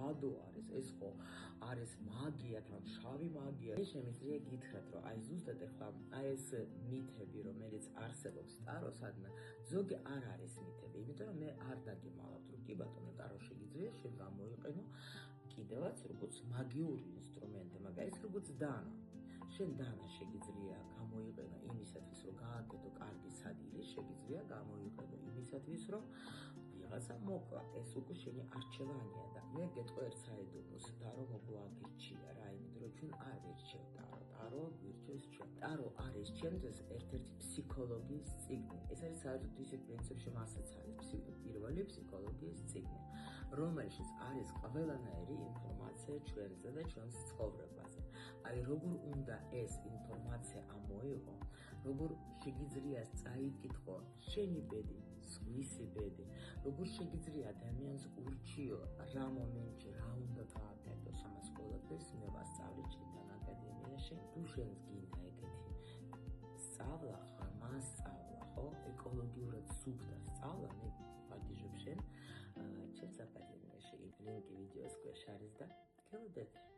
ბადო არის, ეს ხო არის მაგია, თან შავი მაგია. მე შემიძლია გითხრათ, რომ აი ზუსტად ახლა აი ეს მითები, რომელიც არსებობს ტაროსადმი, ზოგი არ არის მითები, იმიტომ რომ მე არ დაგემალავთ, რომ კი ბატონო, ტარო შეგიძლია შენ გამოიყენო კიდევაც როგორც მაგიური ინსტრუმენტი, მაგრამ ეს როგორც დანა. შენ დანა შეგიძლია გამოიყენო იმისათვის, რომ გააკეთო კარგი სადილი, შეგიძლია გამოიყენო იმისათვის, რომ ვიღაცა მოკლა. ეს უკვე შენი არჩევანია და მე გეტყვი ერთ საიდუმლოს, ტარო მოგვაგირჩია რა, იმიტომ რომ ჩვენ არ ვირჩევ ტარო, ტარო გვირჩევს ჩვენ. ტარო არის ჩემთვის ერთ-ერთი ფსიქოლოგიის წიგნი. ეს არის საერთოდ ისეთ პრინციპში მასაც არის პირველი ფსიქოლოგიის წიგნი, რომელშიც არის ყველანაირი ინფორმაცია ჩვენზე და ჩვენს ცხოვრებაზე. აი როგორ უნდა ეს ინფორმაცია ამოიღო, როგორ შეგიძლია წაიკითხო შენი ბედი, სხვისი ბედი, როგორ შეგიძლია ადამიანს ურჩიო რა მომენტში რა უნდა გააკეთოს, ამას ყველაფერს მე ვასწავლე ჩემთან აკადემიაში. თუ შენს გინდა ეგეთი სწავლა, ღრმა სწავლა, ხო, ეკოლოგიურად სუფთა სწავლა, მე ვაგიჟებ შენ ჩემს აკადემიაში. ლინკი ვიდეოს ქვეშ არის და გელოდებით.